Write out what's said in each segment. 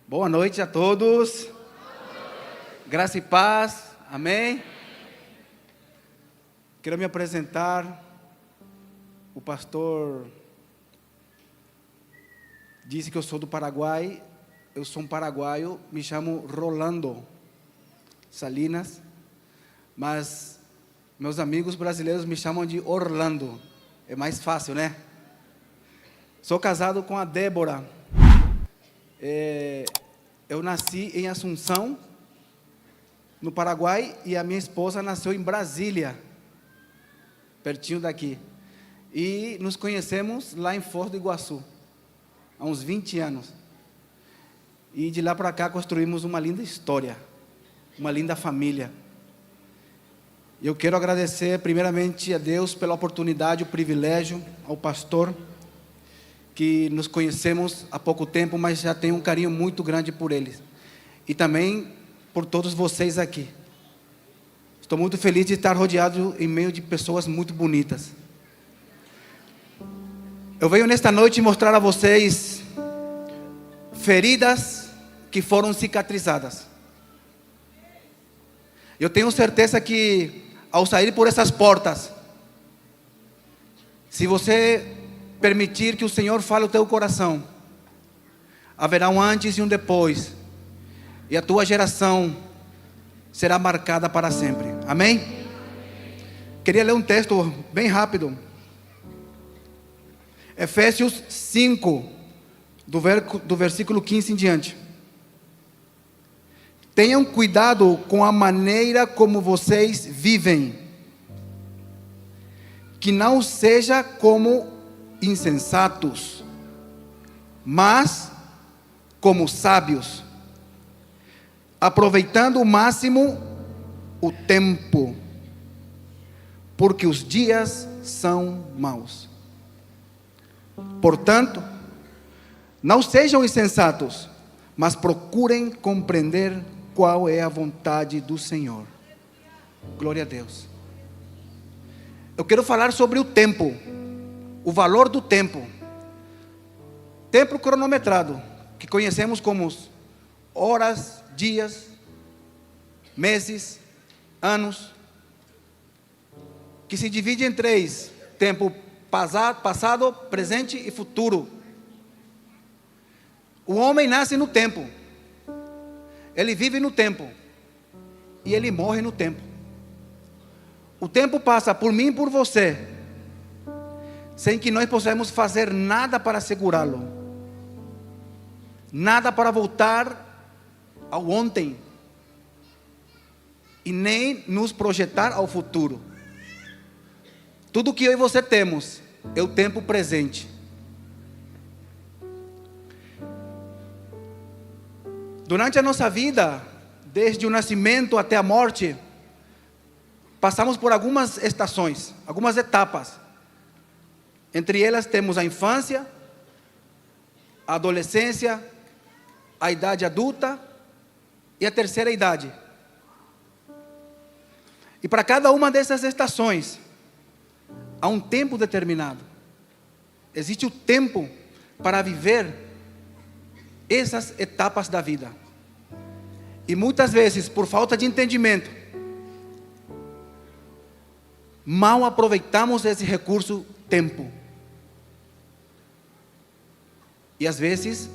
Boa noite a todos. Graça e paz. Amém. Quero me apresentar. O pastor disse que eu sou do Paraguai. Eu sou um paraguaio. Me chamo Rolando Salinas. Mas meus amigos brasileiros me chamam de Orlando. É mais fácil, né? Sou casado com a Débora. Eu nasci em Assunção, no Paraguai, e a minha esposa nasceu em Brasília, pertinho daqui. E nos conhecemos lá em Foz do Iguaçu, há uns 20 anos. E de lá para cá construímos uma linda história, uma linda família. Eu quero agradecer primeiramente a Deus pela oportunidade, o privilégio, ao pastor, que nos conhecemos há pouco tempo, mas já tenho um carinho muito grande por eles. E também por todos vocês aqui. Estou muito feliz de estar rodeado em meio de pessoas muito bonitas. Eu venho nesta noite mostrar a vocês feridas que foram cicatrizadas. Eu tenho certeza que ao sair por essas portas, se você permitir que o Senhor fale o teu coração, haverá um antes e um depois, e a tua geração será marcada para sempre. Amém? Queria ler um texto bem rápido. Efésios 5, do versículo 15 em diante. Tenham cuidado com a maneira como vocês vivem, que não seja como insensatos, mas como sábios, aproveitando o máximo o tempo, porque os dias são maus. Portanto, não sejam insensatos, mas procurem compreender qual é a vontade do Senhor. Glória a Deus. Eu quero falar sobre o tempo, o valor do tempo. Tempo cronometrado, que conhecemos como horas, dias, meses, anos, que se divide em três: tempo passado, presente e futuro. O homem nasce no tempo, ele vive no tempo e ele morre no tempo. O tempo passa por mim e por você, sem que nós possamos fazer nada para segurá-lo, nada para voltar ao ontem, e nem nos projetar ao futuro. Tudo que eu e você temos é o tempo presente. Durante a nossa vida, desde o nascimento até a morte, passamos por algumas estações, algumas etapas. Entre elas temos a infância, a adolescência, a idade adulta e a terceira idade. E para cada uma dessas estações, há um tempo determinado. Existe o tempo para viver essas etapas da vida. E muitas vezes, por falta de entendimento, mal aproveitamos esse recurso, tempo. E às vezes,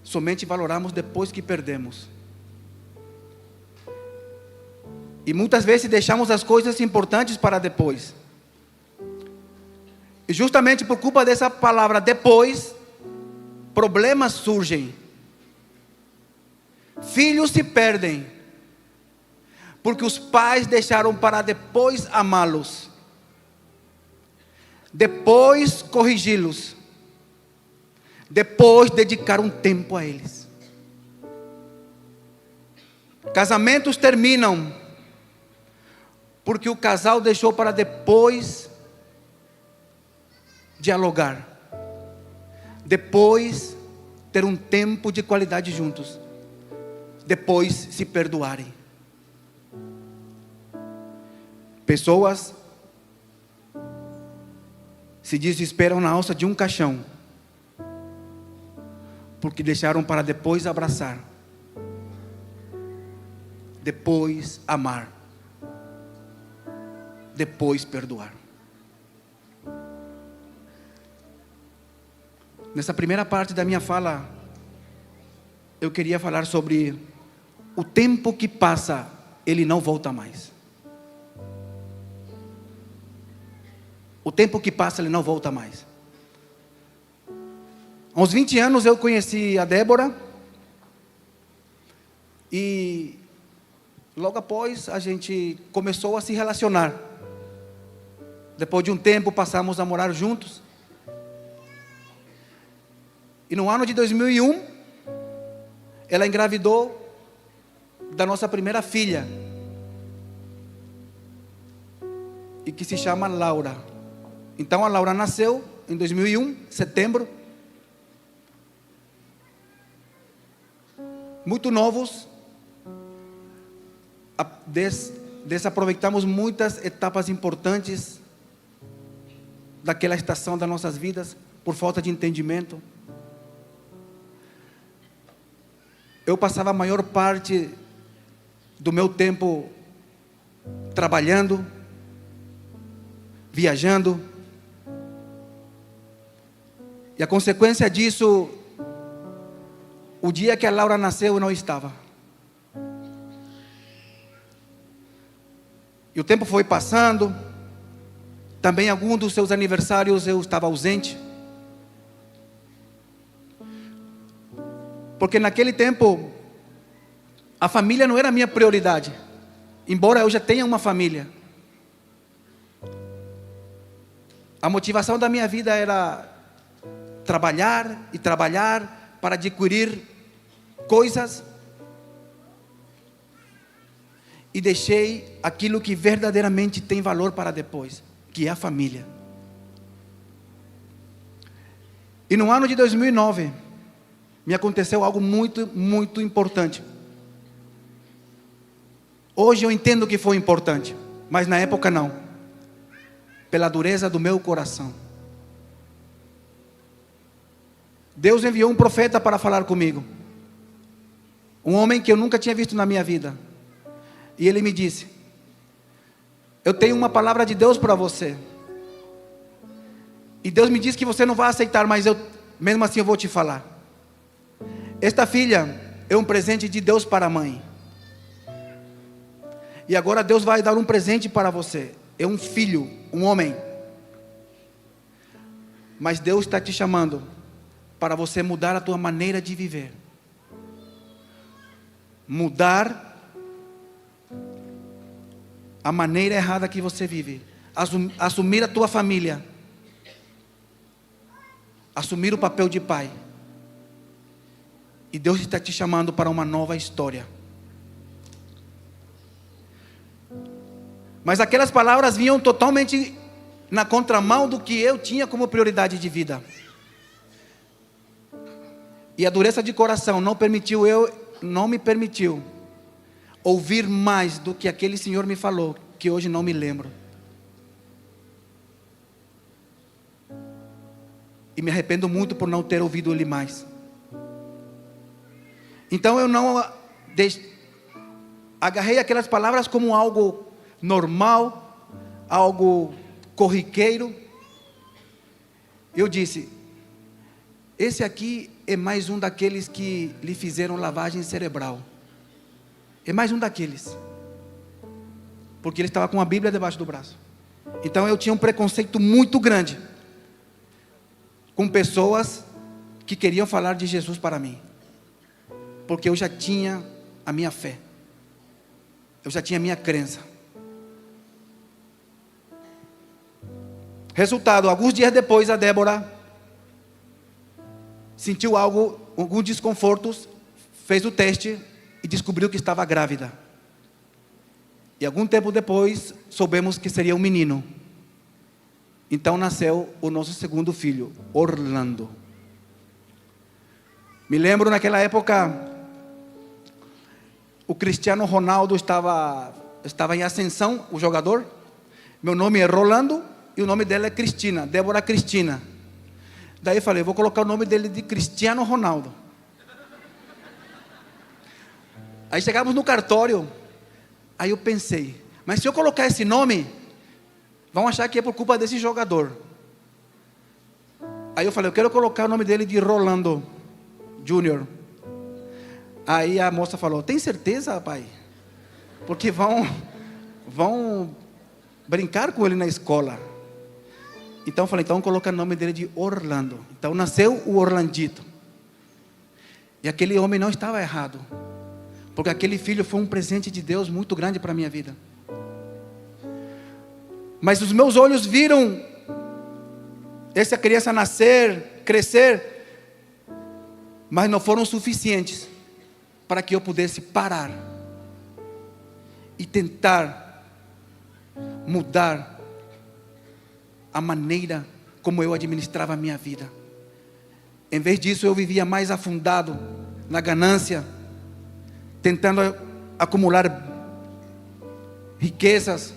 somente valoramos depois que perdemos. E muitas vezes deixamos as coisas importantes para depois. E justamente por culpa dessa palavra depois, problemas surgem. Filhos se perdem, porque os pais deixaram para depois amá-los, depois corrigi-los, depois dedicar um tempo a eles. Casamentos terminam porque o casal deixou para depois dialogar, depois ter um tempo de qualidade juntos, depois se perdoarem. Pessoas se desesperam na alça de um caixão, porque deixaram para depois abraçar, depois amar, depois perdoar. Nessa primeira parte da minha fala, eu queria falar sobre o tempo que passa, ele não volta mais. O tempo que passa, ele não volta mais. Há uns 20 anos eu conheci a Débora, e logo após a gente começou a se relacionar. Depois de um tempo passamos a morar juntos. E no ano de 2001, ela engravidou da nossa primeira filha, e que se chama Laura. Então a Laura nasceu em 2001, setembro. Muito novos, desaproveitamos muitas etapas importantes daquela estação das nossas vidas, por falta de entendimento. Eu passava a maior parte do meu tempo trabalhando, viajando, e a consequência disso, o dia que a Laura nasceu eu não estava. E o tempo foi passando, também algum dos seus aniversários eu estava ausente. Porque naquele tempo, a família não era a minha prioridade, embora eu já tenha uma família. A motivação da minha vida era trabalhar e trabalhar para adquirir coisas, e deixei aquilo que verdadeiramente tem valor para depois, que é a família. E no ano de 2009, me aconteceu algo muito, muito importante. Hoje eu entendo que foi importante, mas na época não, pela dureza do meu coração. Deus enviou um profeta para falar comigo, um homem que eu nunca tinha visto na minha vida, e ele me disse: eu tenho uma palavra de Deus para você, e Deus me disse que você não vai aceitar, mas mesmo assim eu vou te falar. Esta filha é um presente de Deus para a mãe, e agora Deus vai dar um presente para você. É um filho, um homem, mas Deus está te chamando para você mudar a tua maneira de viver, mudar a maneira errada que você vive, assumir a tua família, assumir o papel de pai. E Deus está te chamando para uma nova história. Mas aquelas palavras vinham totalmente na contramão do que eu tinha como prioridade de vida. E a dureza de coração não me permitiu ouvir mais do que aquele senhor me falou, que hoje não me lembro. E me arrependo muito por não ter ouvido ele mais. Então eu não agarrei aquelas palavras como algo normal, algo corriqueiro. Eu disse: esse aqui é mais um daqueles que lhe fizeram lavagem cerebral. É mais um daqueles. Porque ele estava com a Bíblia debaixo do braço. Então eu tinha um preconceito muito grande com pessoas que queriam falar de Jesus para mim, porque eu já tinha a minha fé, eu já tinha a minha crença. Resultado: alguns dias depois a Débora sentiu alguns desconfortos, fez o teste e descobriu que estava grávida. E algum tempo depois soubemos que seria um menino. Então nasceu o nosso segundo filho, Orlando. Me lembro naquela época, o Cristiano Ronaldo estava em ascensão, o jogador. Meu nome é Rolando e o nome dela é Cristina, Débora Cristina. Daí eu falei: vou colocar o nome dele de Cristiano Ronaldo. Aí chegamos no cartório. Aí eu pensei, mas se eu colocar esse nome, vão achar que é por culpa desse jogador. Aí eu falei, eu quero colocar o nome dele de Rolando Júnior. Aí a moça falou, tem certeza, pai? Porque vão brincar com ele na escola. Então eu falei, então coloca o nome dele de Orlando. Então nasceu o Orlandito. E aquele homem não estava errado, porque aquele filho foi um presente de Deus muito grande para a minha vida. Mas os meus olhos viram essa criança nascer, crescer, mas não foram suficientes para que eu pudesse parar e tentar mudar a maneira como eu administrava a minha vida. Em vez disso, eu vivia mais afundado na ganância, tentando acumular riquezas.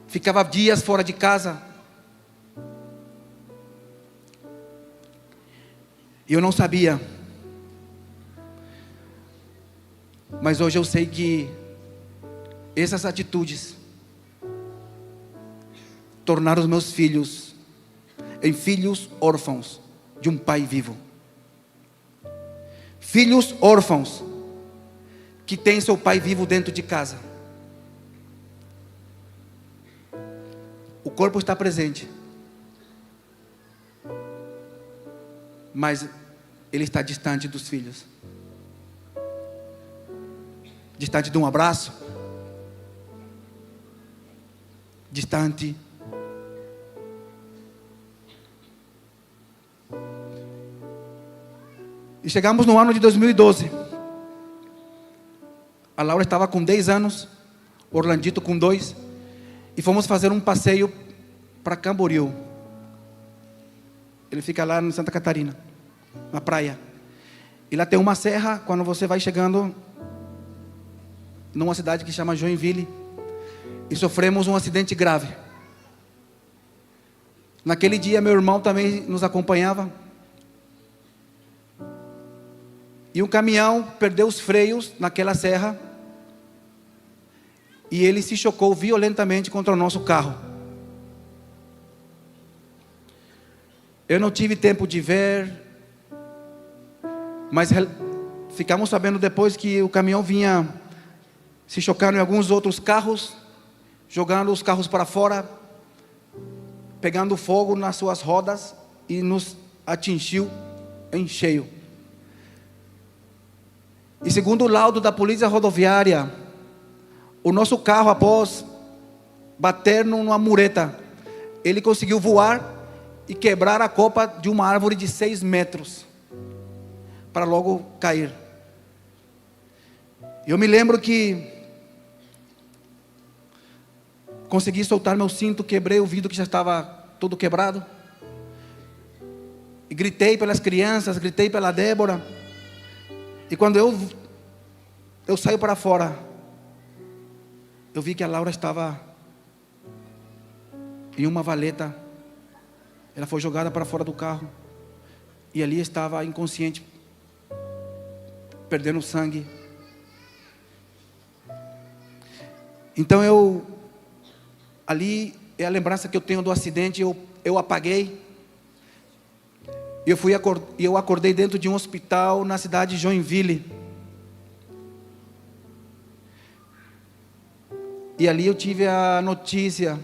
Ficava dias fora de casa. Eu não sabia. Mas hoje eu sei que essas atitudes tornaram os meus filhos em filhos órfãos de um pai vivo. Filhos órfãos que têm seu pai vivo dentro de casa. O corpo está presente, mas ele está distante dos filhos, distante de um abraço, distante. E chegamos no ano de 2012. A Laura estava com 10 anos, o Orlandito com 2. E fomos fazer um passeio para Camboriú. Ele fica lá em Santa Catarina, na praia. E lá tem uma serra, quando você vai chegando numa cidade que chama Joinville. E sofremos um acidente grave. Naquele dia meu irmão também nos acompanhava. E um caminhão perdeu os freios naquela serra. E ele se chocou violentamente contra o nosso carro. Eu não tive tempo de ver, mas ficamos sabendo depois que o caminhão vinha se chocando em alguns outros carros, jogando os carros para fora, pegando fogo nas suas rodas e nos atingiu em cheio. E segundo o laudo da polícia rodoviária, o nosso carro, após bater numa mureta, ele conseguiu voar e quebrar a copa de uma árvore de 6 metros, para logo cair. Eu me lembro que consegui soltar meu cinto, quebrei o vidro que já estava todo quebrado, e gritei pelas crianças, gritei pela Débora. E quando eu saio para fora, eu vi que a Laura estava em uma valeta. Ela foi jogada para fora do carro. E ali estava inconsciente, perdendo sangue. Então ali é a lembrança que eu tenho do acidente. Eu apaguei. Eu acordei dentro de um hospital na cidade de Joinville. E ali eu tive a notícia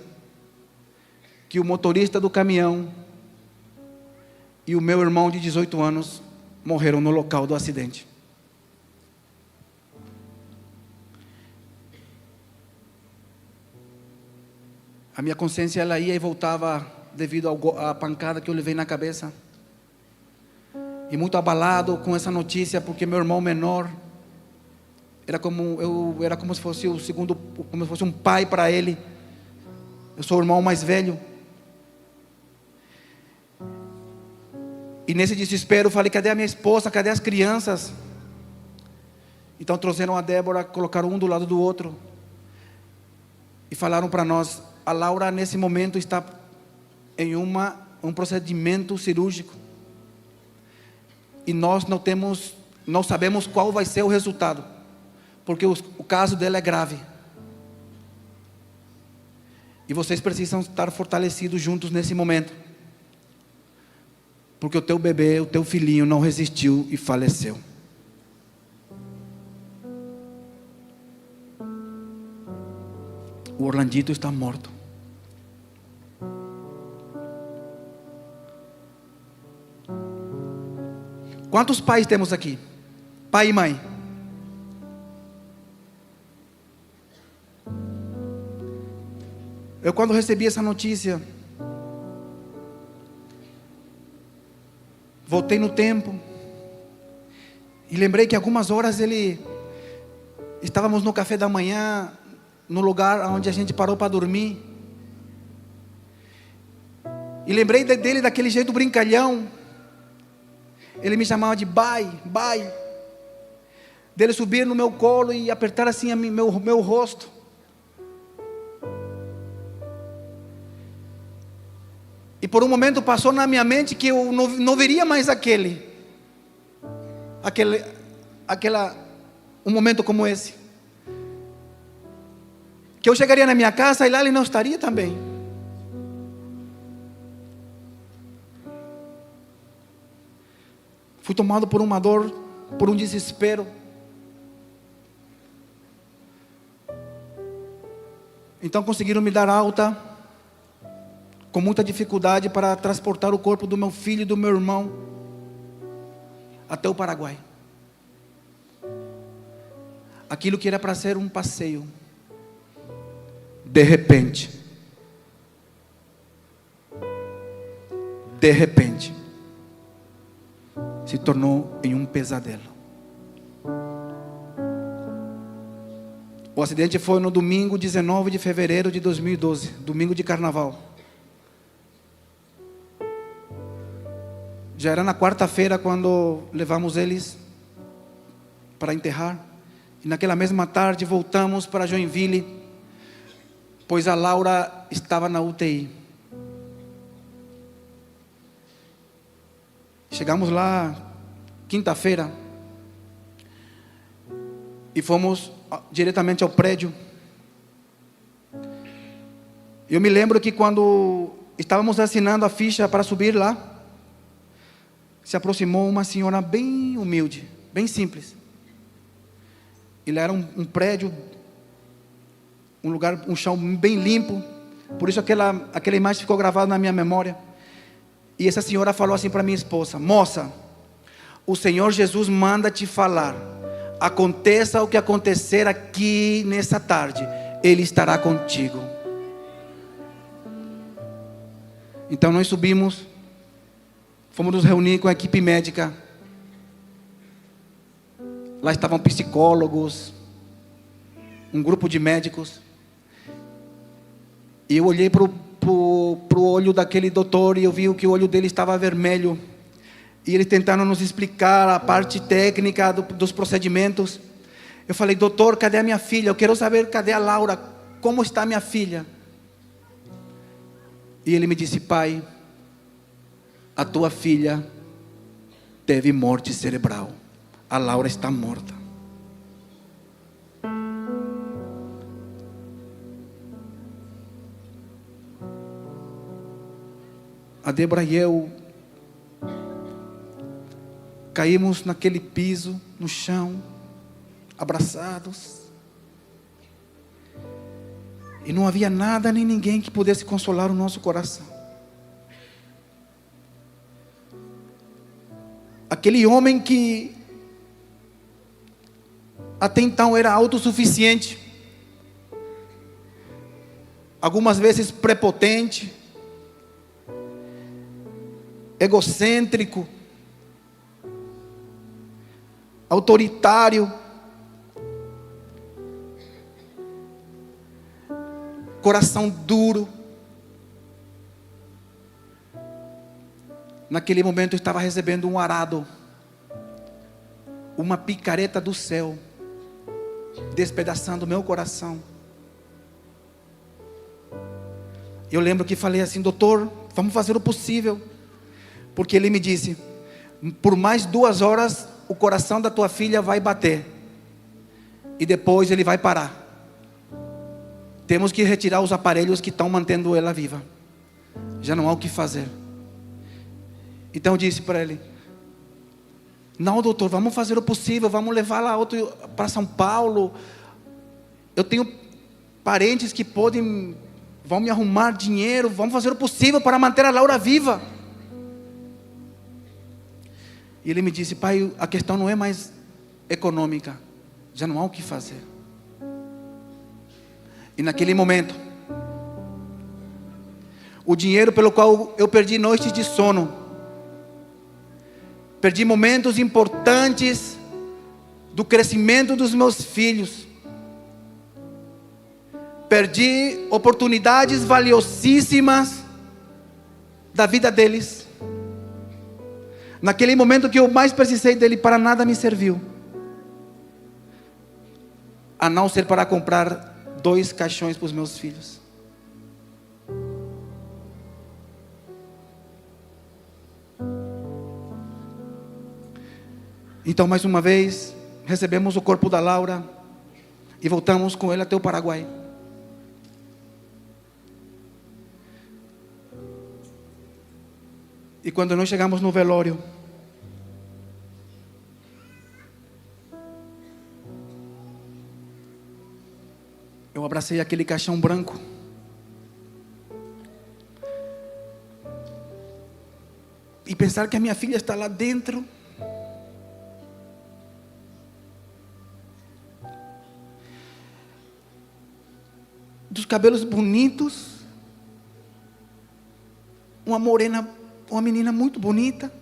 que o motorista do caminhão e o meu irmão de 18 anos morreram no local do acidente. A minha consciência ela ia e voltava devido à pancada que eu levei na cabeça. E muito abalado com essa notícia, porque meu irmão menor era como se fosse como se fosse um pai para ele. Eu sou o irmão mais velho. E nesse desespero eu falei, cadê a minha esposa? Cadê as crianças? Então trouxeram a Débora, colocaram um do lado do outro e falaram para nós, a Laura nesse momento está em um procedimento cirúrgico. E nós não Não sabemos qual vai ser o resultado, porque o caso dela é grave. E vocês precisam estar fortalecidos juntos nesse momento, porque o teu bebê, o teu filhinho não resistiu e faleceu. O Orlandito está morto. Quantos pais temos aqui? Pai e mãe. Eu, quando recebi essa notícia, voltei no tempo e lembrei que algumas horas estávamos no café da manhã, no lugar onde a gente parou para dormir, e lembrei dele daquele jeito brincalhão. Ele me chamava de bai, bai, dele subir no meu colo e apertar assim meu rosto. E por um momento passou na minha mente que eu não veria mais um momento como esse. Que eu chegaria na minha casa e lá ele não estaria também. Fui tomado por uma dor, por um desespero. Então conseguiram me dar alta, com muita dificuldade, para transportar o corpo do meu filho e do meu irmão até o Paraguai. Aquilo que era para ser um passeio, de repente, se tornou em um pesadelo. O acidente foi no domingo 19 de fevereiro de 2012, domingo de carnaval. Já era na quarta-feira quando levamos eles para enterrar. E naquela mesma tarde voltamos para Joinville, pois a Laura estava na UTI. Chegamos lá quinta-feira e fomos diretamente ao prédio. Eu me lembro que quando estávamos assinando a ficha para subir lá, se aproximou uma senhora bem humilde, bem simples. Ele era um prédio, um lugar, um chão bem limpo. Por isso aquela imagem ficou gravada na minha memória. E essa senhora falou assim para minha esposa: moça, o Senhor Jesus manda te falar, aconteça o que acontecer aqui nessa tarde, Ele estará contigo. Então nós subimos, fomos nos reunir com a equipe médica. Lá estavam psicólogos, um grupo de médicos. E eu olhei para o olho daquele doutor e eu vi que o olho dele estava vermelho. E eles tentaram nos explicar a parte técnica dos procedimentos. Eu falei: doutor, cadê a minha filha? Eu quero saber, cadê a Laura? Como está a minha filha? E ele me disse: pai, a tua filha teve morte cerebral. A Laura está morta. A Débora e eu caímos naquele piso, no chão, abraçados. E não havia nada nem ninguém que pudesse consolar o nosso coração. Aquele homem que até então era autossuficiente, algumas vezes prepotente, egocêntrico, autoritário, coração duro. Naquele momento eu estava recebendo um arado, uma picareta do céu, despedaçando o meu coração. Eu lembro que falei assim: doutor, vamos fazer o possível. Porque ele me disse: por mais 2 horas o coração da tua filha vai bater. E depois ele vai parar. Temos que retirar os aparelhos que estão mantendo ela viva. Já não há o que fazer. Então eu disse para ele: não, doutor, vamos fazer o possível, vamos levá-la para São Paulo. Eu tenho parentes que vão me arrumar dinheiro, vamos fazer o possível para manter a Laura viva. E ele me disse: pai, a questão não é mais econômica, já não há o que fazer. E naquele momento, o dinheiro pelo qual eu perdi noites de sono, perdi momentos importantes do crescimento dos meus filhos, perdi oportunidades valiosíssimas da vida deles. Naquele momento que eu mais precisei dele, para nada me serviu, a não ser para comprar 2 caixões para os meus filhos. Então, mais uma vez, recebemos o corpo da Laura e voltamos com ele até o Paraguai. E quando nós chegamos no velório, eu abracei aquele caixão branco. E pensar que a minha filha está lá dentro. Dos cabelos bonitos. Uma morena, uma menina muito bonita.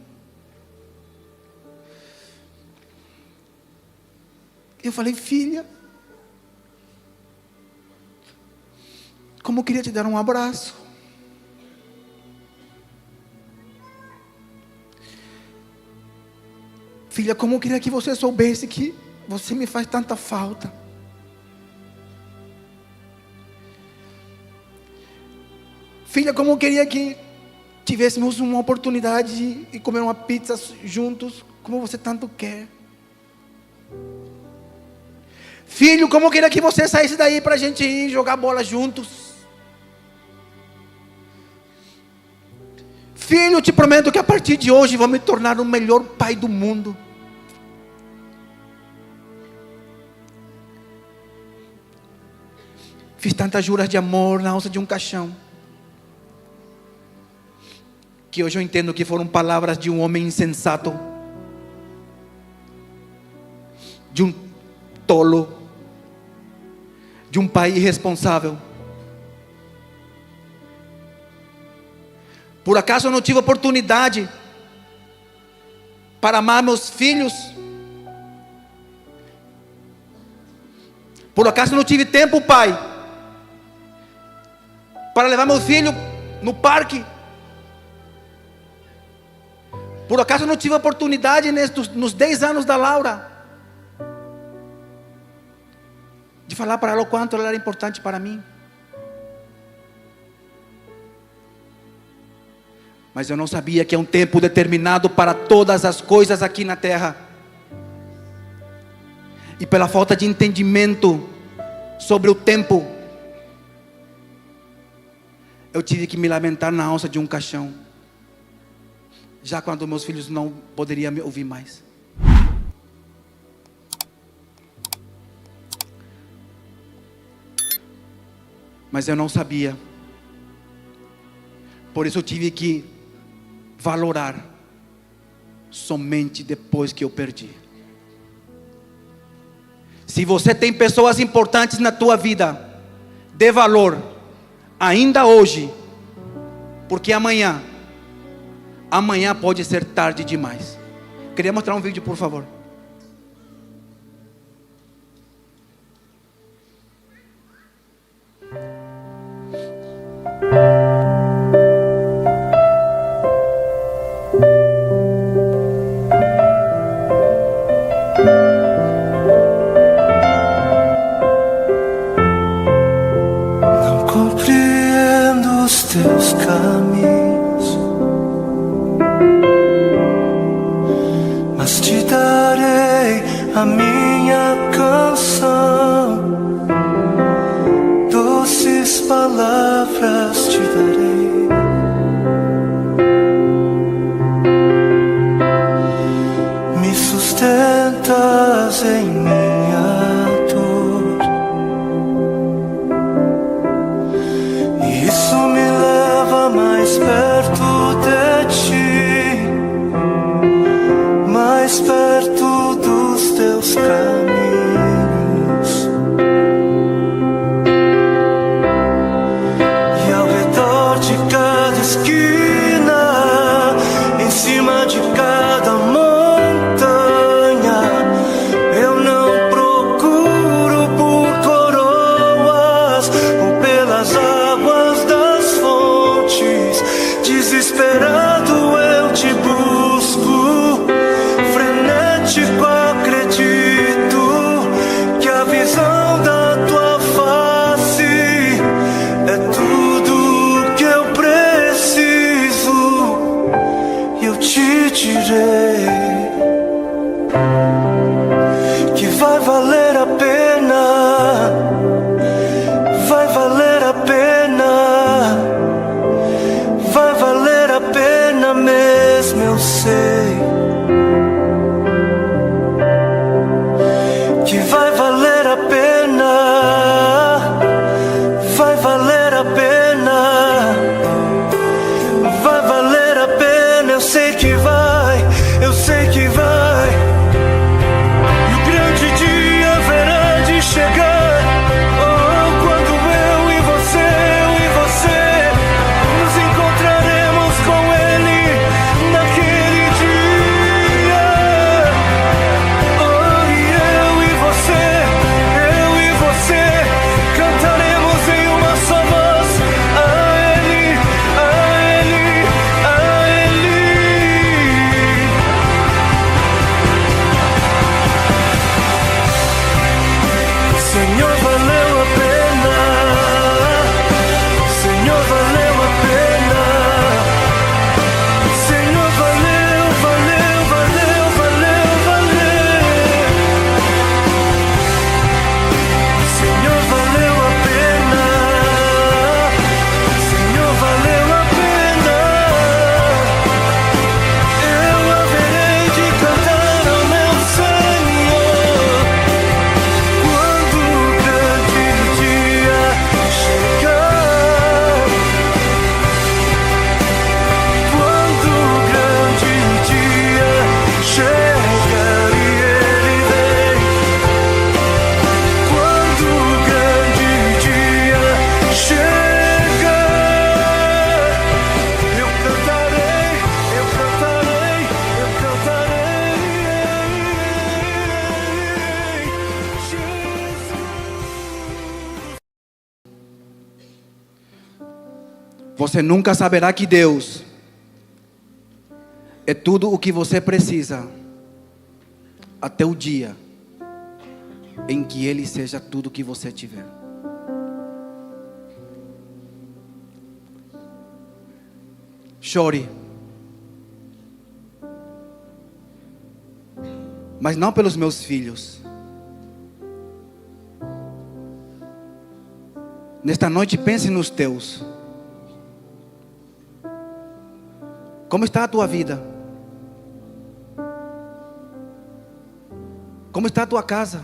Eu falei: filha, como eu queria te dar um abraço. Filha, como eu queria que você soubesse que você me faz tanta falta. Filha, como eu queria que tivéssemos uma oportunidade de comer uma pizza juntos, como você tanto quer. Filho, como eu queria que você saísse daí para a gente ir jogar bola juntos. Filho, eu te prometo que a partir de hoje vou me tornar o melhor pai do mundo. Fiz tantas juras de amor na alça de um caixão, que hoje eu entendo que foram palavras de um homem insensato, de um tolo, de um pai irresponsável. Por acaso eu não tive oportunidade para amar meus filhos? Por acaso eu não tive tempo, pai, para levar meu filho no parque? Por acaso eu não tive oportunidade nos 10 anos da Laura de falar para ela o quanto ela era importante para mim? Mas eu não sabia que é um tempo determinado para todas as coisas aqui na terra. E pela falta de entendimento sobre o tempo, eu tive que me lamentar na alça de um caixão, já quando meus filhos não poderiam me ouvir mais. Mas eu não sabia. Por isso eu tive que valorar somente depois que eu perdi. Se você tem pessoas importantes na tua vida, dê valor ainda hoje, porque amanhã pode ser tarde demais. Queria mostrar um vídeo, por favor. Não compreendo os teus caminhos, mas te darei a minha canção, doces palavras te darei. Me sustentas em minha dor, e isso me leva mais perto de ti, mais perto dos teus caminhos. E ao redor de cada esquina, em cima de cada montanha, eu não procuro por coroas ou pelas águas das fontes. Desesperado eu te busco, frenético acredito que a visão da tua face é tudo que eu preciso. E eu te direi que vai valer a pena, vai valer a pena, vai valer a pena mesmo, eu sei que vai valer a pena, vai valer a pena, vai valer a pena, eu sei que vai, eu sei que vai. E o grande dia haverá de chegar, oh, quando eu e você nos encontraremos com Ele naquele dia. Oh, e eu e você cantaremos em uma só voz a Ele, a Ele, a Ele. Senhor, valeu a pena, Senhor, valeu a pena, Senhor, valeu, valeu, valeu, valeu, valeu. Senhor, valeu a pena, Senhor, valeu a pena. Eu haverei de cantar ao meu Senhor quando o grande dia chegar. Quando o grande dia chegar e Ele vem. Quando o grande dia chegar, eu cantarei, eu cantarei, eu cantarei. Jesus. Você nunca saberá que Deus é tudo o que você precisa, até o dia em que Ele seja tudo o que você tiver. Chore, mas não pelos meus filhos. Nesta noite pense nos teus. Como está a tua vida? Como está a tua casa?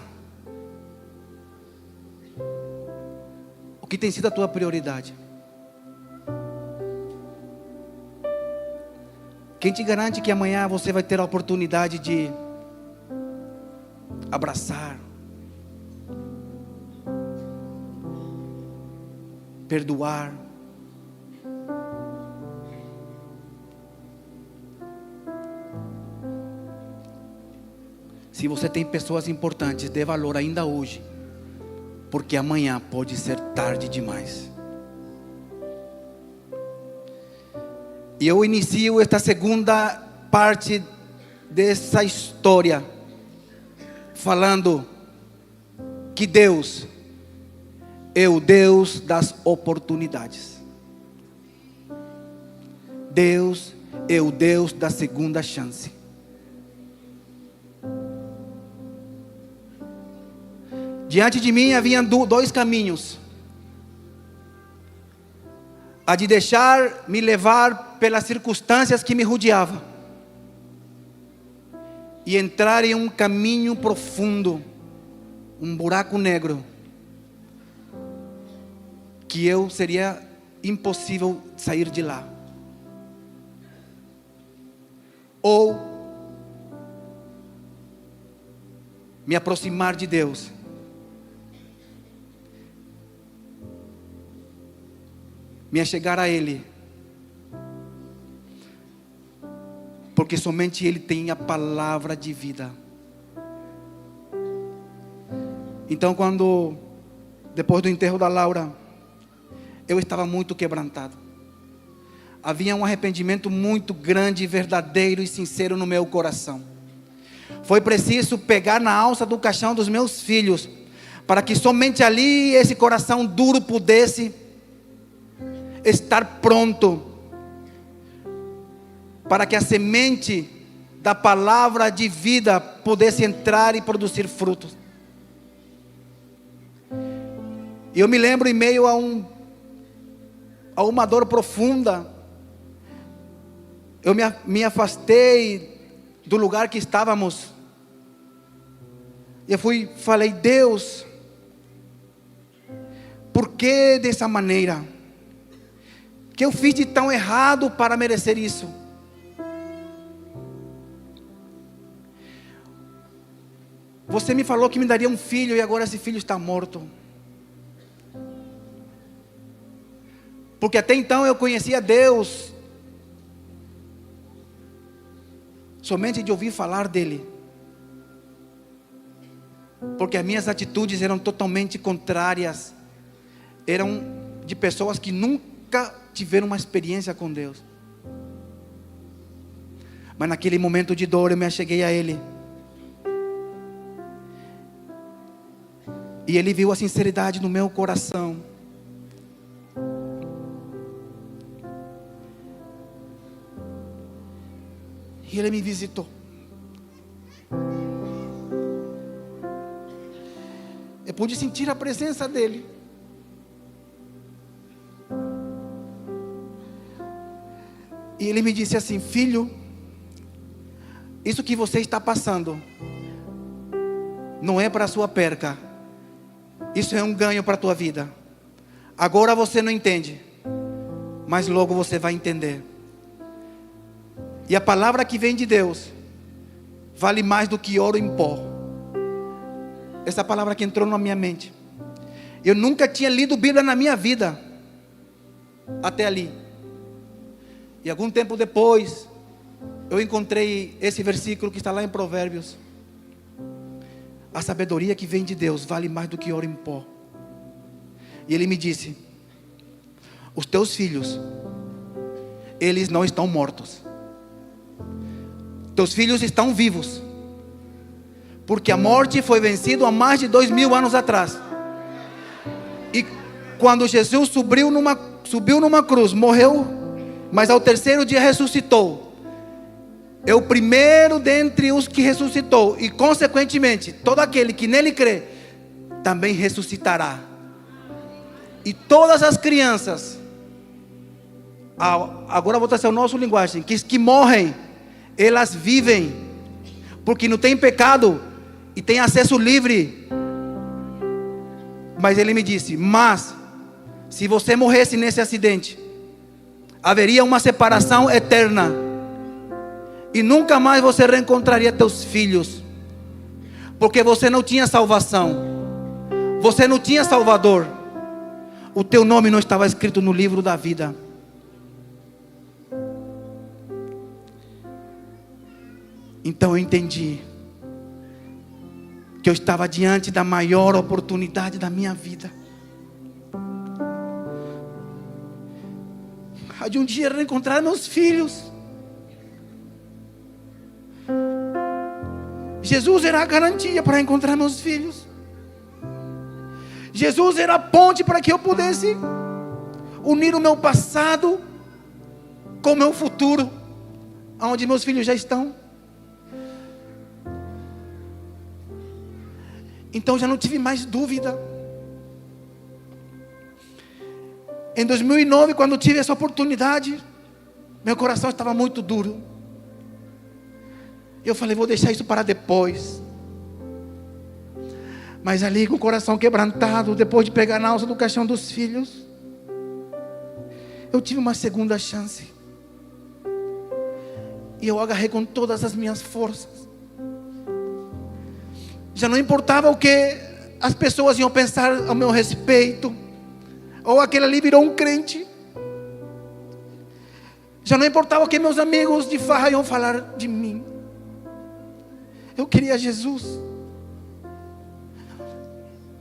O que tem sido a tua prioridade? Quem te garante que amanhã você vai ter a oportunidade de abraçar, perdoar, se você tem pessoas importantes, dê valor ainda hoje, porque amanhã pode ser tarde demais. E eu inicio esta segunda parte dessa história falando que Deus é o Deus das oportunidades. Deus é o Deus da segunda chance. Diante de mim havia dois caminhos: a de deixar me levar pelas circunstâncias que me rodeavam e entrar em um caminho profundo, um buraco negro, que seria impossível sair de lá. Ou me aproximar de Deus, me achegar a Ele, porque somente Ele tem a palavra de vida. Então, depois do enterro da Laura, eu estava muito quebrantado. Havia um arrependimento muito grande, verdadeiro e sincero no meu coração. Foi preciso pegar na alça do caixão dos meus filhos, para que somente ali esse coração duro pudesse estar pronto, para que a semente da palavra de vida pudesse entrar e produzir frutos. E eu me lembro, em meio a uma dor profunda, eu me afastei do lugar que estávamos. Eu falei: Deus, por que dessa maneira? Que eu fiz de tão errado para merecer isso? Você me falou que me daria um filho, e agora esse filho está morto. Porque até então eu conhecia Deus somente de ouvir falar dele, porque as minhas atitudes eram totalmente contrárias, eram de pessoas que nunca tiveram uma experiência com Deus. Mas naquele momento de dor eu me acheguei a Ele, e Ele viu a sinceridade no meu coração. E Ele me visitou. Eu pude sentir a presença dEle. E Ele me disse assim: filho, isso que você está passando não é para a sua perca, isso é um ganho para a tua vida. Agora você não entende, mas logo você vai entender. E a palavra que vem de Deus vale mais do que ouro em pó. Essa palavra que entrou na minha mente. Eu nunca tinha lido Bíblia na minha vida até ali. E algum tempo depois eu encontrei esse versículo que está lá em Provérbios: a sabedoria que vem de Deus vale mais do que ouro em pó. E Ele me disse: os teus filhos, eles não estão mortos. Teus filhos estão vivos, porque a morte foi vencida há mais de 2000 anos atrás. E quando Jesus subiu numa cruz, morreu, mas ao terceiro dia ressuscitou. É o primeiro dentre os que ressuscitou, e consequentemente todo aquele que nele crê também ressuscitará. E todas as crianças, agora vou trazer o nosso linguagem, que morrem, elas vivem, porque não tem pecado e tem acesso livre. Mas Ele me disse: mas se você morresse nesse acidente, haveria uma separação eterna, e nunca mais você reencontraria teus filhos, porque você não tinha salvação, você não tinha Salvador, o teu nome não estava escrito no livro da vida. Então eu entendi que eu estava diante da maior oportunidade da minha vida, a de um dia reencontrar meus filhos. Jesus era a garantia para encontrar meus filhos. Jesus era a ponte para que eu pudesse unir o meu passado com o meu futuro, onde meus filhos já estão. Então já não tive mais dúvida. Em 2009, quando tive essa oportunidade, meu coração estava muito duro. Eu falei, vou deixar isso para depois. Mas ali com o coração quebrantado, depois de pegar na alça do caixão dos filhos, eu tive uma segunda chance. E eu agarrei com todas as minhas forças. Já não importava o que as pessoas iam pensar ao meu respeito, ou aquele ali virou um crente. Já não importava o que meus amigos de farra iam falar de mim. Eu queria Jesus.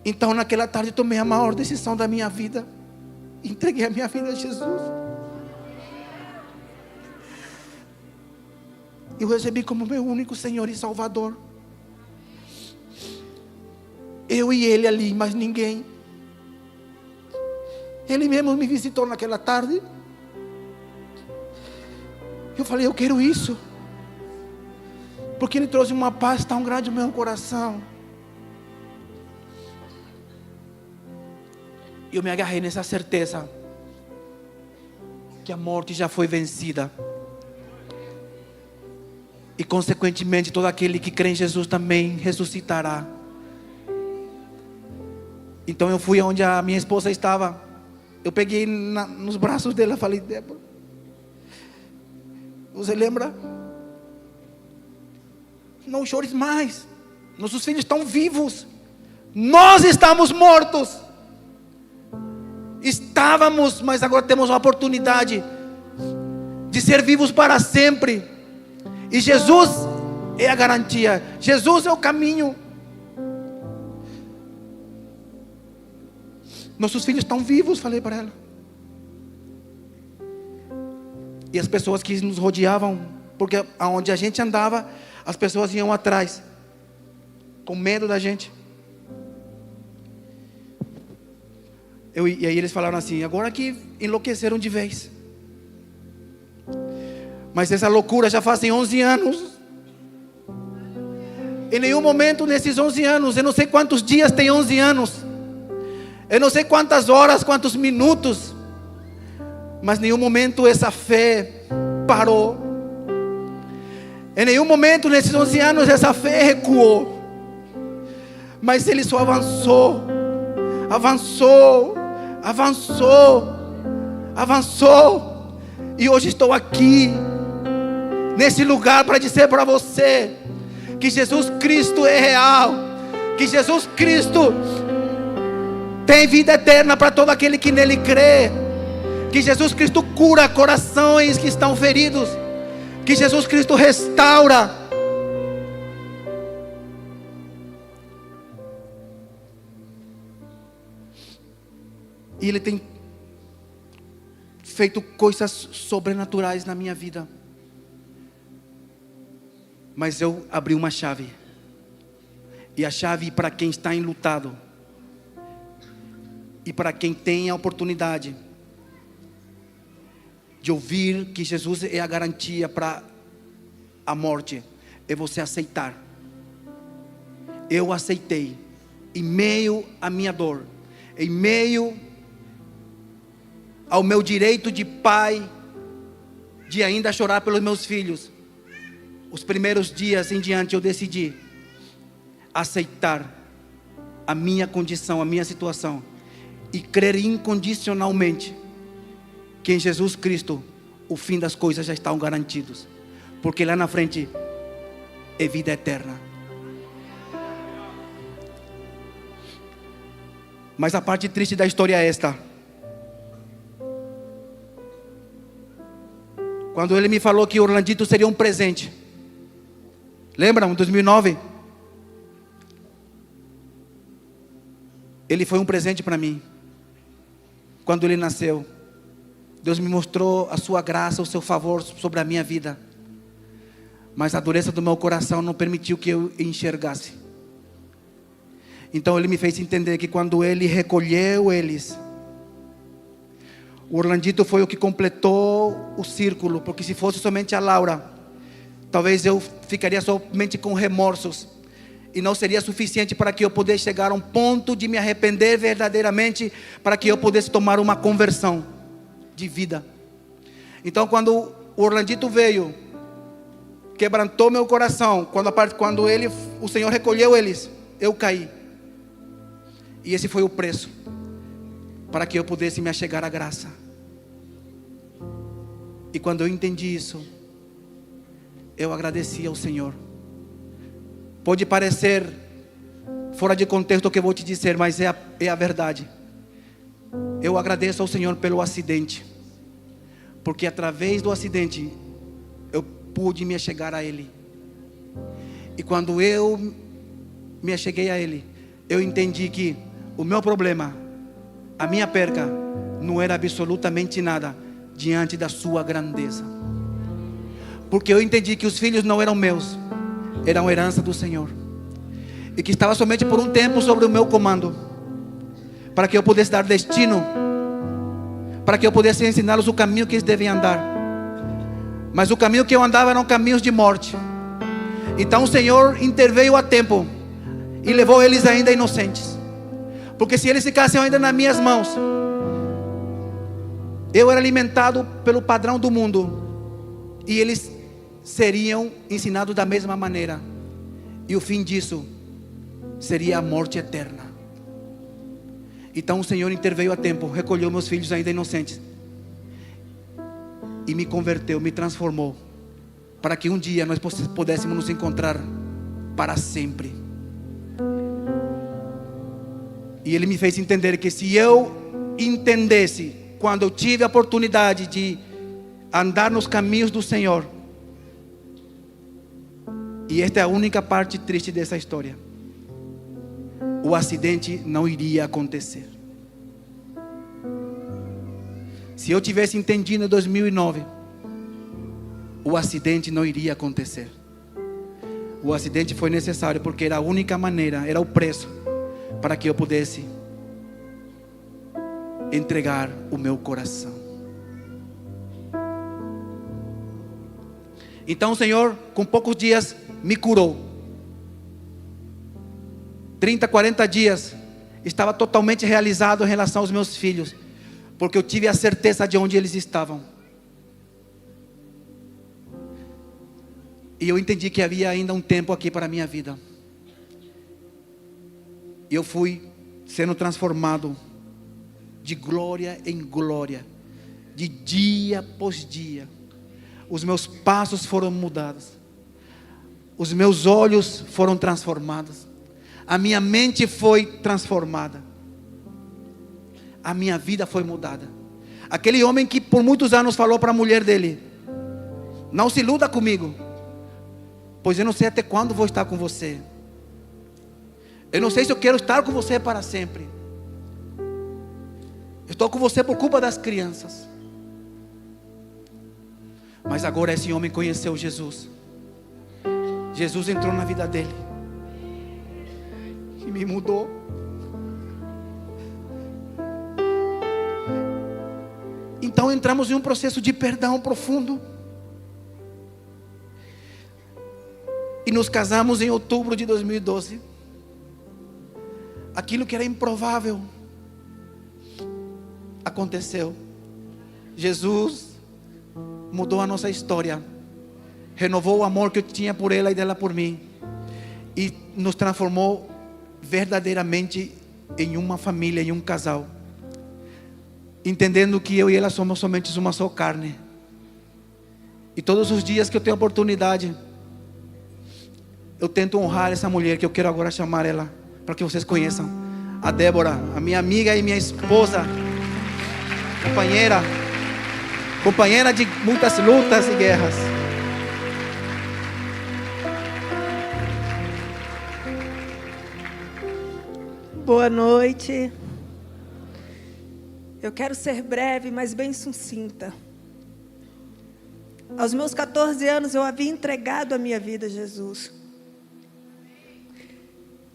Então naquela tarde tomei a maior decisão da minha vida. Entreguei a minha vida a Jesus. Eu recebi como meu único Senhor e Salvador. Eu e Ele ali, mais ninguém. Ele mesmo me visitou naquela tarde. Eu falei, eu quero isso. Porque Ele trouxe uma paz tão grande no meu coração. Eu me agarrei nessa certeza que a morte já foi vencida. E consequentemente todo aquele que crê em Jesus também ressuscitará. Então eu fui onde a minha esposa estava. Eu peguei nos braços dela e falei, Débora, você lembra? Não chores mais. Nossos filhos estão vivos. Nós estamos mortos. Estávamos, mas agora temos a oportunidade de ser vivos para sempre. E Jesus é a garantia. Jesus é o caminho. Nossos filhos estão vivos, falei para ela. E as pessoas que nos rodeavam, porque aonde a gente andava, as pessoas iam atrás, com medo da gente. E aí eles falaram assim, agora que enlouqueceram de vez. Mas essa loucura já fazem 11 anos. Em nenhum momento nesses 11 anos, eu não sei quantos dias tem 11 anos, eu não sei quantas horas, quantos minutos, mas em nenhum momento essa fé parou. Em nenhum momento nesses 11 anos essa fé recuou. Mas ele só avançou. Avançou. Avançou. Avançou. E hoje estou aqui nesse lugar para dizer para você que Jesus Cristo é real, que Jesus Cristo tem vida eterna para todo aquele que nele crê, que Jesus Cristo cura corações que estão feridos, que Jesus Cristo restaura. E Ele tem feito coisas sobrenaturais na minha vida. Mas eu abri uma chave. E a chave para quem está enlutado, e para quem tem a oportunidade de ouvir que Jesus é a garantia para a morte, é você aceitar. Eu aceitei. Em meio à minha dor, em meio ao meu direito de pai, de ainda chorar pelos meus filhos, os primeiros dias em diante eu decidi aceitar a minha condição, a minha situação, e crer incondicionalmente que em Jesus Cristo o fim das coisas já estão garantidos, porque lá na frente é vida eterna. Mas a parte triste da história é esta. Quando ele me falou que Orlandito seria um presente, lembram? Em 2009, ele foi um presente para mim. Quando ele nasceu, Deus me mostrou a sua graça, o seu favor sobre a minha vida. Mas a dureza do meu coração não permitiu que eu enxergasse. Então ele me fez entender que quando ele recolheu eles, o Orlandito foi o que completou o círculo. Porque se fosse somente a Laura, talvez eu ficaria somente com remorsos. e não seria suficiente para que eu pudesse chegar a um ponto de me arrepender verdadeiramente, para que eu pudesse tomar uma conversão de vida. Então, quando o Orlandito veio, quebrantou meu coração, quando o Senhor recolheu eles, eu caí. E esse foi o preço para que eu pudesse me achegar à graça. E quando eu entendi isso, eu agradeci ao Senhor. Pode parecer fora de contexto o que eu vou te dizer, mas é a verdade. Eu agradeço ao Senhor pelo acidente, porque através do acidente eu pude me achegar a Ele. E quando eu me acheguei a Ele, eu entendi que o meu problema, a minha perca, não era absolutamente nada diante da sua grandeza. Porque eu entendi que os filhos não eram meus, eram herança do Senhor, e que estava somente por um tempo sobre o meu comando, para que eu pudesse dar destino, para que eu pudesse ensiná-los o caminho que eles devem andar. Mas o caminho que eu andava eram caminhos de morte. Então o Senhor interveio a tempo e levou eles ainda inocentes, porque se eles ficassem ainda nas minhas mãos, eu era alimentado pelo padrão do mundo, e eles seriam ensinados da mesma maneira, e o fim disso seria a morte eterna. Então o Senhor interveio a tempo, recolheu meus filhos ainda inocentes e me converteu, me transformou, para que um dia nós pudéssemos nos encontrar para sempre. E Ele me fez entender que se eu entendesse, quando eu tive a oportunidade de andar nos caminhos do Senhor, e esta é a única parte triste dessa história, o acidente não iria acontecer. Se eu tivesse entendido em 2009, o acidente não iria acontecer. O acidente foi necessário porque era a única maneira, era o preço para que eu pudesse entregar o meu coração. Então o Senhor, com poucos dias, me curou. 30, 40 dias, estava totalmente realizado em relação aos meus filhos, porque eu tive a certeza de onde eles estavam. E eu entendi que havia ainda um tempo aqui para a minha vida. E eu fui sendo transformado de glória em glória, de dia após dia. Os meus passos foram mudados, os meus olhos foram transformados, a minha mente foi transformada, a minha vida foi mudada. Aquele homem que por muitos anos falou para a mulher dele: não se iluda comigo, pois eu não sei até quando vou estar com você. Eu não sei se eu quero estar com você para sempre. Eu estou com você por culpa das crianças. Mas agora esse homem conheceu Jesus. Jesus entrou na vida dele e me mudou. Então entramos em um processo de perdão profundo. E nos casamos em outubro de 2012. Aquilo que era improvável aconteceu. Jesus mudou a nossa história, renovou o amor que eu tinha por ela e dela por mim, e nos transformou verdadeiramente em uma família, em um casal, entendendo que eu e ela somos somente uma só carne. E todos os dias que eu tenho oportunidade, eu tento honrar essa mulher, que eu quero agora chamar ela para que vocês conheçam, a Débora, a minha amiga e minha esposa, companheira de muitas lutas e guerras. Boa noite. Eu quero ser breve, mas bem sucinta. Aos meus 14 anos eu havia entregado a minha vida a Jesus.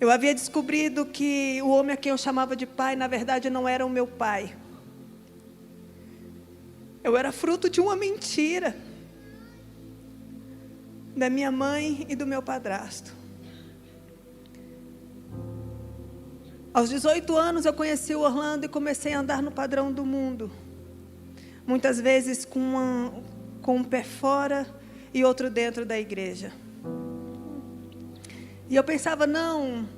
Eu havia descobrido que o homem a quem eu chamava de pai, na verdade não era o meu pai. Eu era fruto de uma mentira da minha mãe e do meu padrasto. Aos 18 anos eu conheci o Orlando e comecei a andar no padrão do mundo. Muitas vezes com um pé fora e outro dentro da igreja. E eu pensava, não,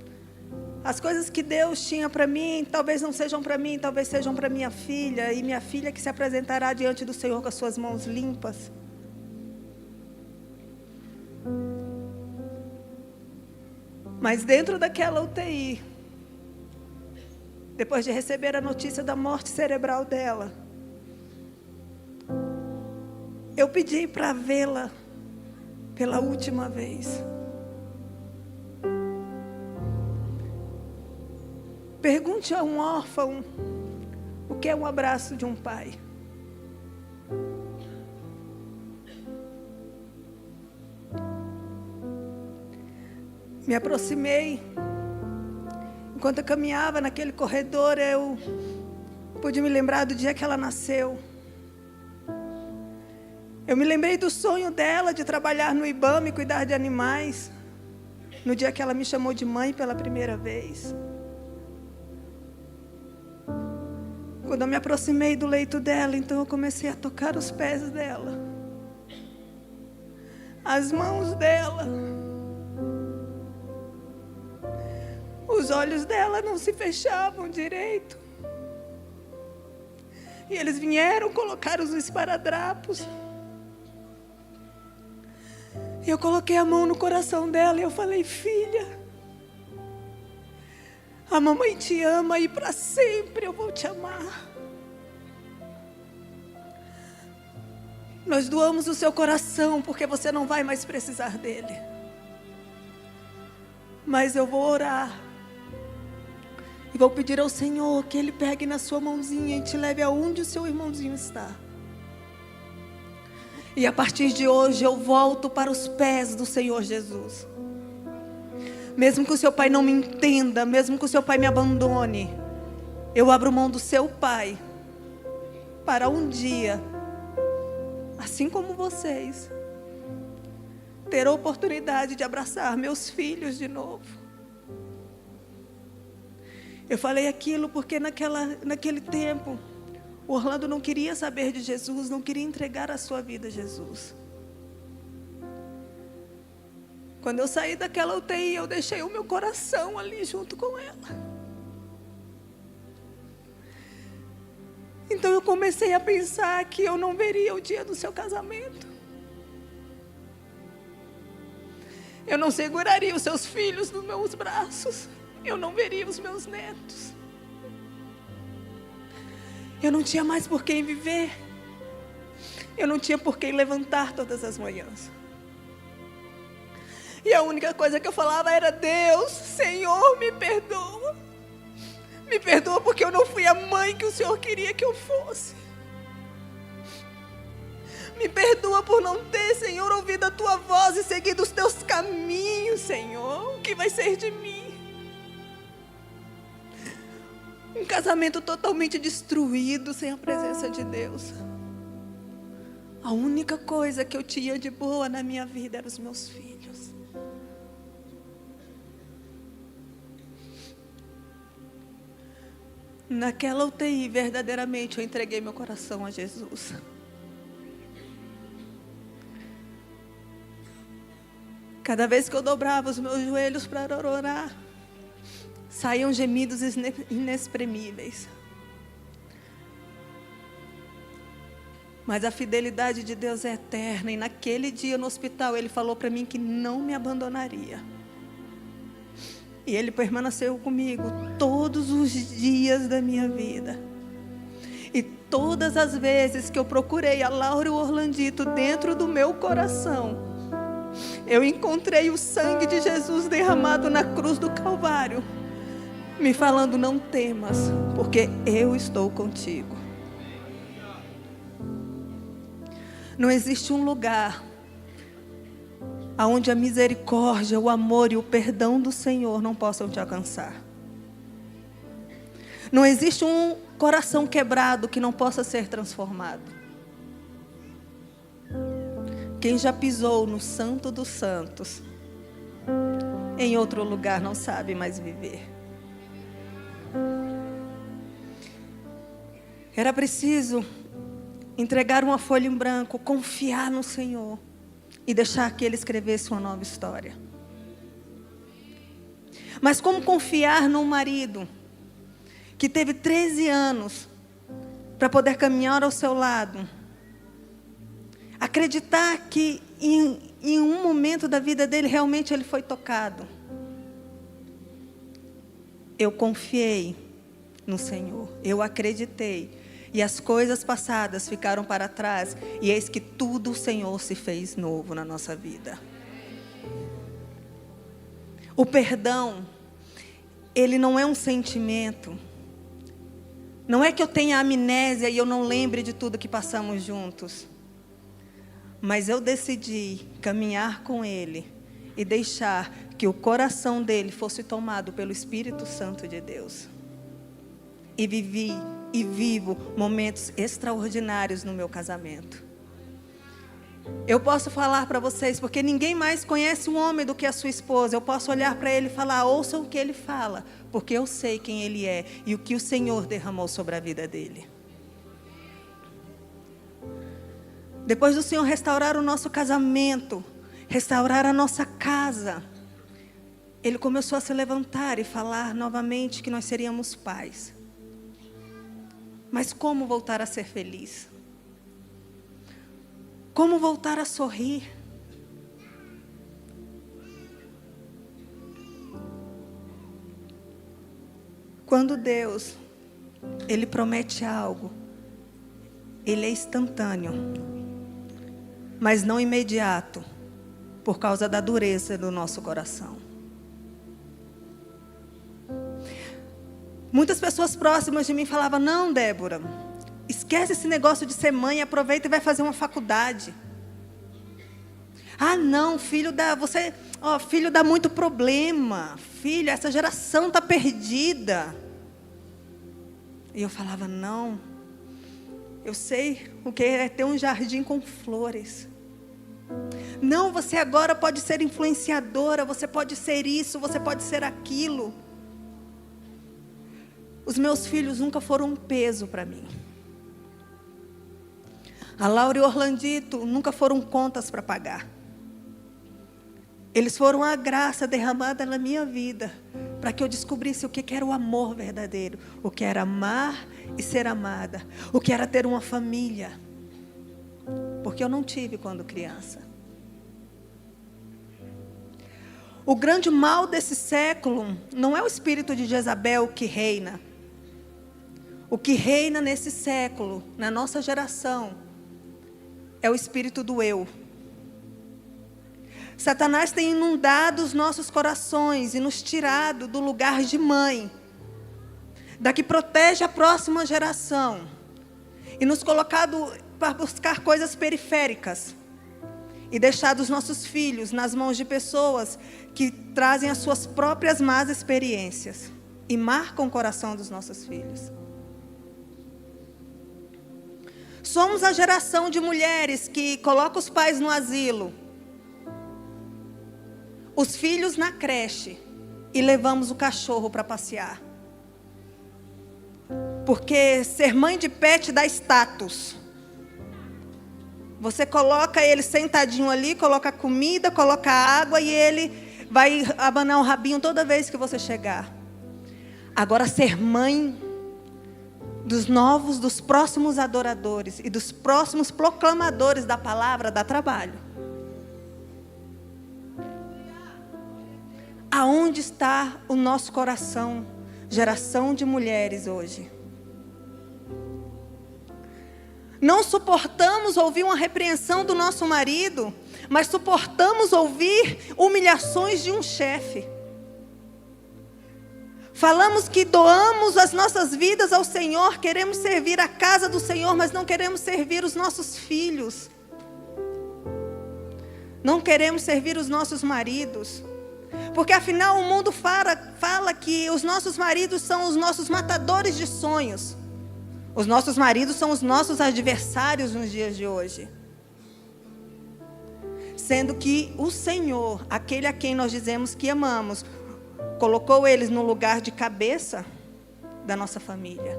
as coisas que Deus tinha para mim, talvez não sejam para mim, talvez sejam para minha filha. E minha filha que se apresentará diante do Senhor com as suas mãos limpas. Mas dentro daquela UTI, depois de receber a notícia da morte cerebral dela, eu pedi para vê-la pela última vez. Pergunte a um órfão o que é um abraço de um pai. Me aproximei. Enquanto eu caminhava naquele corredor, eu pude me lembrar do dia que ela nasceu. Eu me lembrei do sonho dela de trabalhar no IBAMA e cuidar de animais. No dia que ela me chamou de mãe pela primeira vez. Quando eu me aproximei do leito dela, então eu comecei a tocar os pés dela. As mãos dela. Os olhos dela não se fechavam direito. E eles vieram colocar os esparadrapos. E eu coloquei a mão no coração dela e eu falei, filha, a mamãe te ama e para sempre eu vou te amar. Nós doamos o seu coração porque você não vai mais precisar dele. Mas eu vou orar. E vou pedir ao Senhor que Ele pegue na sua mãozinha e te leve aonde o seu irmãozinho está. E a partir de hoje eu volto para os pés do Senhor Jesus. Mesmo que o seu pai não me entenda, mesmo que o seu pai me abandone, eu abro mão do seu pai para um dia, assim como vocês, ter a oportunidade de abraçar meus filhos de novo. Eu falei aquilo porque naquele tempo, o Orlando não queria saber de Jesus, não queria entregar a sua vida a Jesus. Quando eu saí daquela UTI, eu deixei o meu coração ali junto com ela. Então eu comecei a pensar que eu não veria o dia do seu casamento. Eu não seguraria os seus filhos nos meus braços. Eu não veria os meus netos. Eu não tinha mais por quem viver. Eu não tinha por quem levantar todas as manhãs. E a única coisa que eu falava era, Deus, Senhor, me perdoa. Me perdoa porque eu não fui a mãe que o Senhor queria que eu fosse. Me perdoa por não ter, Senhor, ouvido a Tua voz e seguido os Teus caminhos, Senhor. O que vai ser de mim? Um casamento totalmente destruído sem a presença de Deus. A única coisa que eu tinha de boa na minha vida eram os meus filhos. Naquela UTI, verdadeiramente, eu entreguei meu coração a Jesus. Cada vez que eu dobrava os meus joelhos para orar, saíam gemidos inexprimíveis. Mas a fidelidade de Deus é eterna. E naquele dia no hospital, Ele falou para mim que não me abandonaria. E Ele permaneceu comigo todos os dias da minha vida. E todas as vezes que eu procurei a Laura e o Orlandito dentro do meu coração, eu encontrei o sangue de Jesus derramado na cruz do Calvário, me falando, não temas, porque eu estou contigo. Não existe um lugar onde a misericórdia, o amor e o perdão do Senhor não possam te alcançar. Não existe um coração quebrado que não possa ser transformado. Quem já pisou no Santo dos Santos, em outro lugar não sabe mais viver. Era preciso entregar uma folha em branco, confiar no Senhor e deixar que Ele escrevesse uma nova história. Mas como confiar num marido que teve 13 anos para poder caminhar ao seu lado? Acreditar que em um momento da vida dele realmente ele foi tocado. Eu confiei no Senhor, eu acreditei. E as coisas passadas ficaram para trás. E eis que tudo o Senhor se fez novo na nossa vida. O perdão, ele não é um sentimento. Não é que eu tenha amnésia e eu não lembre de tudo que passamos juntos. Mas eu decidi caminhar com Ele e deixar que o coração dele fosse tomado pelo Espírito Santo de Deus. E vivi e vivo momentos extraordinários no meu casamento. Eu posso falar para vocês, porque ninguém mais conhece um homem do que a sua esposa. Eu posso olhar para ele e falar, ouçam o que ele fala, porque eu sei quem ele é e o que o Senhor derramou sobre a vida dele. Depois do Senhor restaurar o nosso casamento, restaurar a nossa casa, Ele começou a se levantar e falar novamente que nós seríamos pais. Mas como voltar a ser feliz? Como voltar a sorrir? Quando Deus, Ele promete algo, Ele é instantâneo, mas não imediato, por causa da dureza do nosso coração. Muitas pessoas próximas de mim falavam, não, Débora, esquece esse negócio de ser mãe, aproveita e vai fazer uma faculdade. Ah, não, filho dá muito problema. Filho, essa geração está perdida. E eu falava, não, eu sei o que é ter um jardim com flores. Não, você agora pode ser influenciadora, você pode ser isso, você pode ser aquilo. Os meus filhos nunca foram um peso para mim. A Laura e o Orlandito nunca foram contas para pagar. Eles foram a graça derramada na minha vida, para que eu descobrisse o que era o amor verdadeiro, o que era amar e ser amada, o que era ter uma família, porque eu não tive quando criança. O grande mal desse século não é o espírito de Jezabel que reina. O que reina nesse século, na nossa geração, é o espírito do eu. Satanás tem inundado os nossos corações e nos tirado do lugar de mãe, da que protege a próxima geração, e nos colocado para buscar coisas periféricas, e deixado os nossos filhos nas mãos de pessoas que trazem as suas próprias más experiências, e marcam o coração dos nossos filhos. Somos a geração de mulheres que coloca os pais no asilo, os filhos na creche e levamos o cachorro para passear. Porque ser mãe de pet dá status. Você coloca ele sentadinho ali, coloca comida, coloca água e ele vai abanar o rabinho toda vez que você chegar. Agora ser mãe dos próximos adoradores e dos próximos proclamadores da palavra dá trabalho. Aonde está o nosso coração, geração de mulheres hoje? Não suportamos ouvir uma repreensão do nosso marido, mas suportamos ouvir humilhações de um chefe. Falamos que doamos as nossas vidas ao Senhor, queremos servir a casa do Senhor, mas não queremos servir os nossos filhos. Não queremos servir os nossos maridos. Porque afinal o mundo fala que os nossos maridos são os nossos matadores de sonhos. Os nossos maridos são os nossos adversários nos dias de hoje. Sendo que o Senhor, aquele a quem nós dizemos que amamos, colocou eles no lugar de cabeça da nossa família.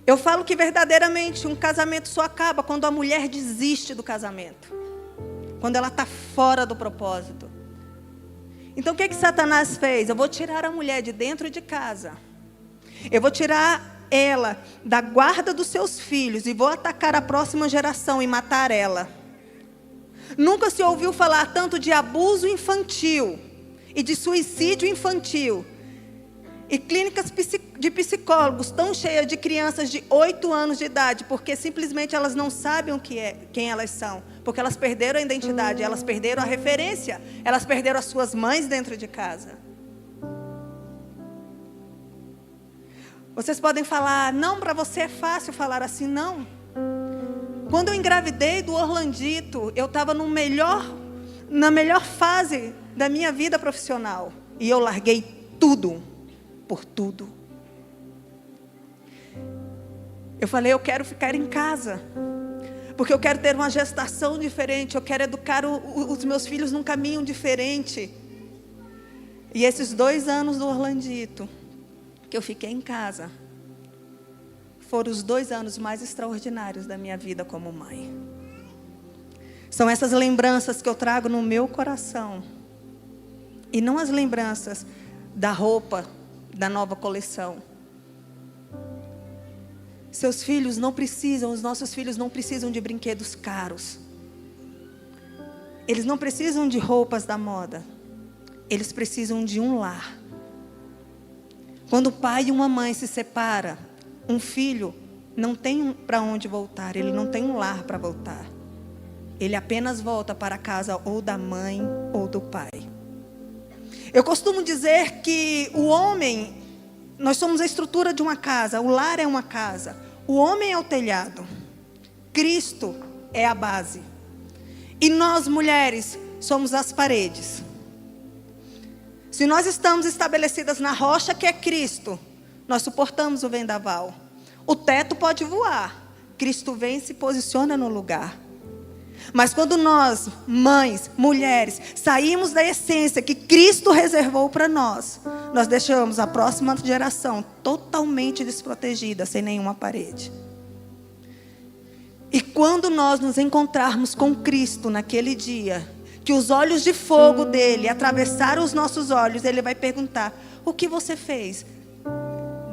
Eu falo que verdadeiramente um casamento só acaba quando a mulher desiste do casamento. Quando ela está fora do propósito. Então o que Satanás fez? Eu vou tirar a mulher de dentro de casa. Eu vou tirar ela da guarda dos seus filhos e vou atacar a próxima geração e matar ela. Nunca se ouviu falar tanto de abuso infantil e de suicídio infantil. E clínicas de psicólogos tão cheias de crianças de 8 anos de idade, porque simplesmente elas não sabem o que é, quem elas são. Porque elas perderam a identidade, elas perderam a referência, elas perderam as suas mães dentro de casa. Vocês podem falar, não, para você é fácil falar assim, não. Quando eu engravidei do Orlandito, eu estava na melhor fase da minha vida profissional. E eu larguei tudo. Por tudo. Eu falei, eu quero ficar em casa, porque eu quero ter uma gestação diferente, eu quero educar os meus filhos num caminho diferente. E esses 2 anos do Orlandito, que eu fiquei em casa, foram os 2 anos mais extraordinários da minha vida como mãe. São essas lembranças que eu trago no meu coração, e não as lembranças da roupa, da nova coleção. Seus filhos não precisam, os nossos filhos não precisam de brinquedos caros. Eles não precisam de roupas da moda. Eles precisam de um lar. Quando o pai e uma mãe se separam, um filho não tem para onde voltar, ele não tem um lar para voltar. Ele apenas volta para a casa ou da mãe ou do pai. Eu costumo dizer que o homem, nós somos a estrutura de uma casa, o lar é uma casa, o homem é o telhado, Cristo é a base, e nós mulheres somos as paredes. Se nós estamos estabelecidas na rocha que é Cristo, nós suportamos o vendaval. O teto pode voar, Cristo vem e se posiciona no lugar. Mas quando nós, mães, mulheres, saímos da essência que Cristo reservou para nós, nós deixamos a próxima geração totalmente desprotegida, sem nenhuma parede. E quando nós nos encontrarmos com Cristo naquele dia, que os olhos de fogo dele atravessaram os nossos olhos, ele vai perguntar, o que você fez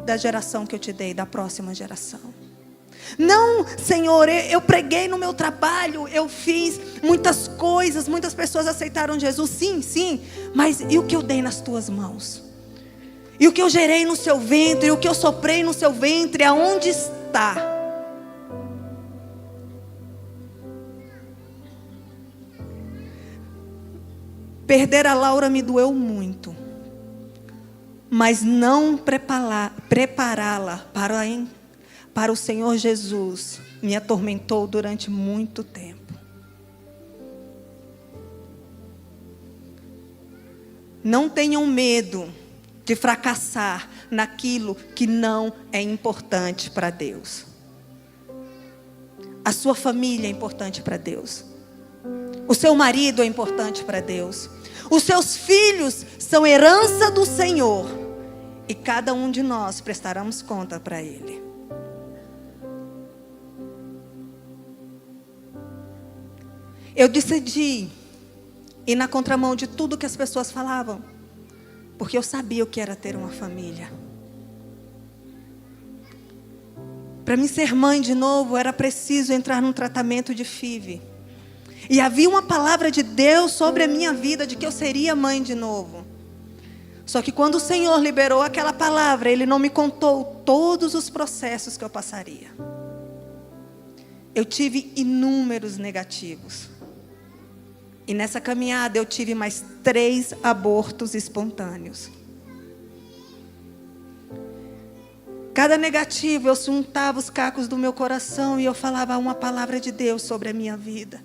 da geração que eu te dei, da próxima geração? Não, Senhor, eu preguei no meu trabalho, eu fiz muitas coisas, muitas pessoas aceitaram Jesus, sim, mas e o que eu dei nas tuas mãos? E o que eu gerei no seu ventre, e o que eu soprei no seu ventre, aonde está? Perder a Laura me doeu muito, mas não prepará-la para o Senhor Jesus me atormentou durante muito tempo. Não tenham medo de fracassar naquilo que não é importante para Deus. A sua família é importante para Deus. O seu marido é importante para Deus. Os seus filhos são herança do Senhor. E cada um de nós prestaremos conta para Ele. Eu decidi ir na contramão de tudo que as pessoas falavam, porque eu sabia o que era ter uma família. Para mim ser mãe de novo, era preciso entrar num tratamento de FIV. E havia uma palavra de Deus sobre a minha vida, de que eu seria mãe de novo. Só que quando o Senhor liberou aquela palavra, Ele não me contou todos os processos que eu passaria. Eu tive inúmeros negativos. E nessa caminhada eu tive mais 3 abortos espontâneos. Cada negativo eu juntava os cacos do meu coração e eu falava uma palavra de Deus sobre a minha vida.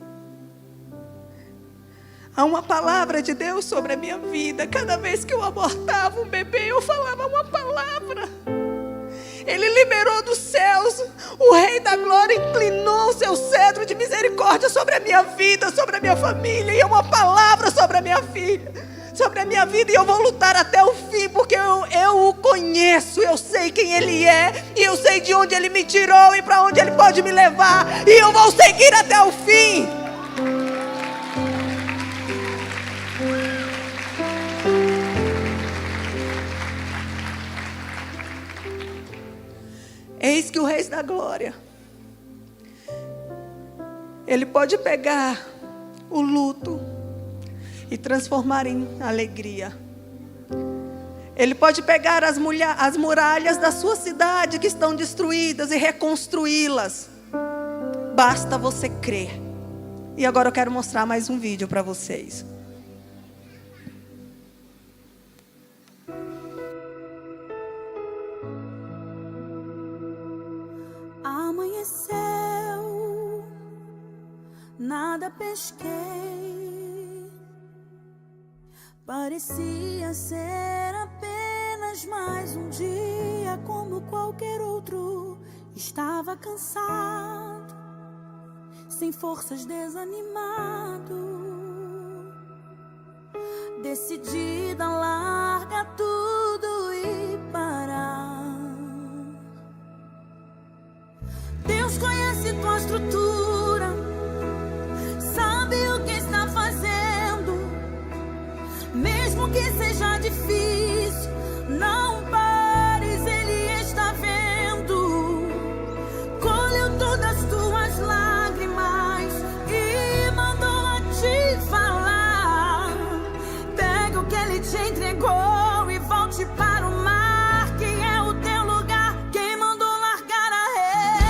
Há uma palavra de Deus sobre a minha vida. Cada vez que eu abortava um bebê, eu falava uma palavra. Ele liberou dos céus. O Rei da Glória inclinou o seu cetro de misericórdia sobre a minha vida, sobre a minha família. E é uma palavra sobre a minha filha, sobre a minha vida. E eu vou lutar até o fim, porque eu o conheço. Eu sei quem Ele é. E eu sei de onde Ele me tirou e para onde Ele pode me levar. E eu vou seguir até o fim. Eis que o Rei da Glória, Ele pode pegar o luto e transformar em alegria. Ele pode pegar as muralhas da sua cidade que estão destruídas e reconstruí-las. Basta você crer. E agora eu quero mostrar mais um vídeo para vocês. Amanheceu, nada pesquei. Parecia ser apenas mais um dia como qualquer outro. Estava cansado, sem forças, desanimado, decidida a largar tudo e parar. Deus conhece tua estrutura, sabe o que está fazendo. Mesmo que seja difícil, não pares, Ele está vendo. Colheu todas as tuas lágrimas e mandou a te falar. Pega o que Ele te entregou e volte para o mar, que é o teu lugar. Quem mandou largar a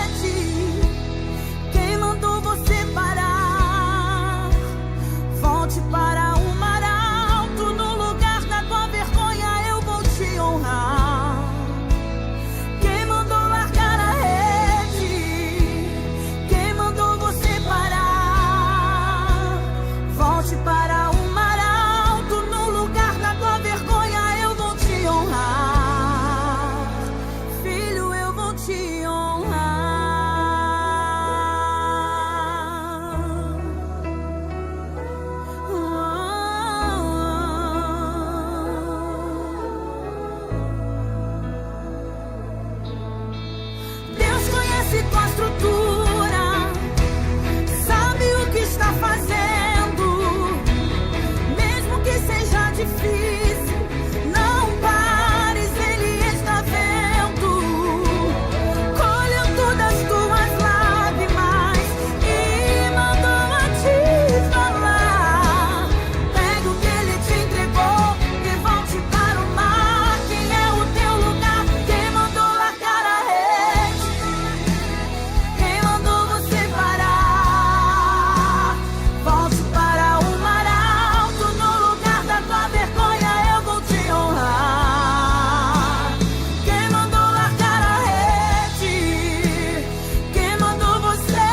rede? Quem mandou você parar? Volte para o mar alto, no lugar da tua vergonha eu vou te honrar. Quem mandou largar a rede? Quem mandou você parar? Volte para o mar alto, no lugar da tua vergonha eu vou te honrar. Filho, eu vou te honrar. Deus conhece tua estrutura, sabe o que está fazendo. Mesmo que seja difícil, não pares, Ele está vendo. Colheu todas as tuas lágrimas e mandou a te falar. Pega o que Ele te entregou e volte para o mar, que é o teu lugar. Quem mandou largar a rede? Quem mandou você parar? Volte para o mar alto, no lugar da tua vergonha eu vou te honrar. Quem mandou largar a rede? Quem mandou você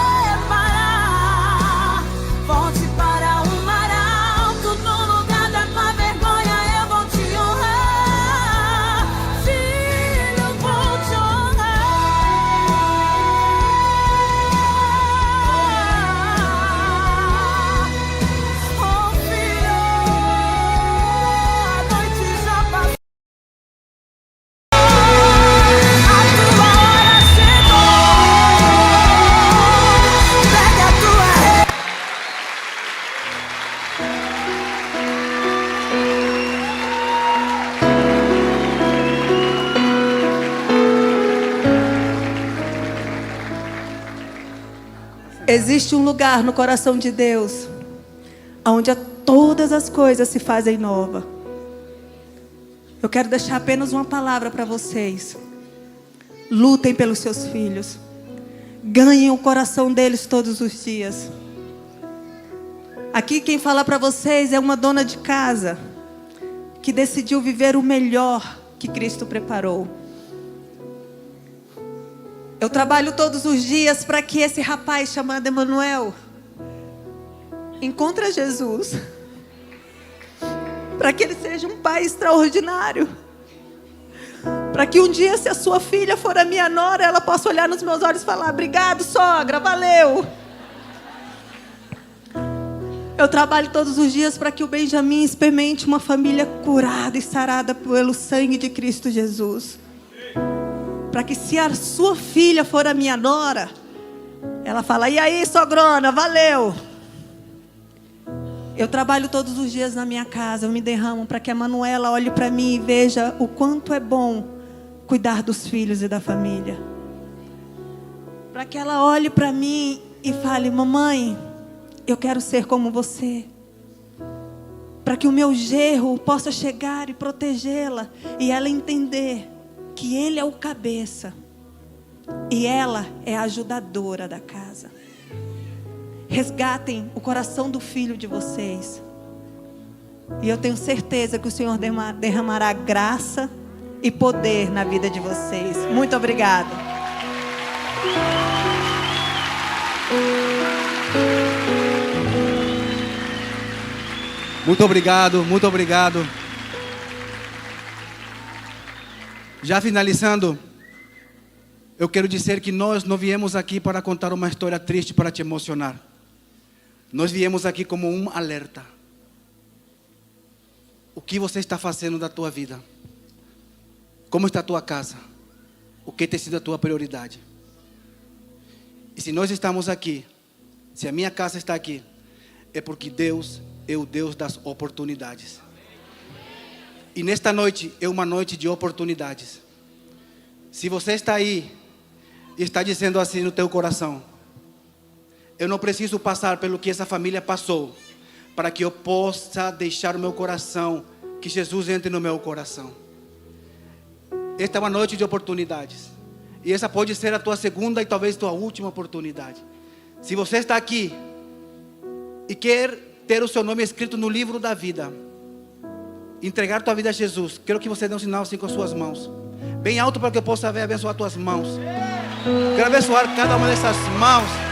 parar? Volte para o mar alto, no lugar da tua vergonha eu vou te honrar. Filho, eu vou te honrar. Oh, filho, a noite já passou, a tua hora chegou. Pega a tua rede. Existe um lugar no coração de Deus onde todas as coisas se fazem nova. Eu quero deixar apenas uma palavra para vocês. Lutem pelos seus filhos. Ganhem o coração deles todos os dias. Aqui quem fala para vocês é uma dona de casa que decidiu viver o melhor que Cristo preparou. Eu trabalho todos os dias para que esse rapaz chamado Emanuel encontre Jesus, para que ele seja um pai extraordinário, Para que um dia, se a sua filha for a minha nora, ela possa olhar nos meus olhos e falar: obrigado, sogra, valeu. Eu trabalho todos os dias para que o Benjamin experimente uma família curada e sarada pelo sangue de Cristo Jesus. Para que, se a sua filha for a minha nora, ela fala: e aí, sogrona, valeu. Eu trabalho todos os dias na minha casa, eu me derramo para que a Manuela olhe para mim e veja o quanto é bom cuidar dos filhos e da família. Para que ela olhe para mim e fale: mamãe, eu quero ser como você. Para que o meu genro possa chegar e protegê-la e ela entender que ele é o cabeça e ela é a ajudadora da casa. Resgatem o coração do filho de vocês. E eu tenho certeza que o Senhor derramará graça e poder na vida de vocês. Muito obrigada. Muito obrigado, muito obrigado. Já finalizando, eu quero dizer que nós não viemos aqui para contar uma história triste para te emocionar. Nós viemos aqui como um alerta. O que você está fazendo da tua vida? Como está a tua casa? O que tem sido a tua prioridade? E se nós estamos aqui, se a minha casa está aqui, é porque Deus é o Deus das oportunidades. E nesta noite é uma noite de oportunidades. Se você está aí e está dizendo assim no teu coração: eu não preciso passar pelo que essa família passou para que eu possa deixar o meu coração, que Jesus entre no meu coração. Esta é uma noite de oportunidades. E essa pode ser a tua segunda e talvez tua última oportunidade. Se você está aqui e quer ter o seu nome escrito no livro da vida, entregar tua vida a Jesus, quero que você dê um sinal assim com as suas mãos, bem alto, para que eu possa ver abençoar tuas mãos. Quero abençoar cada uma dessas mãos.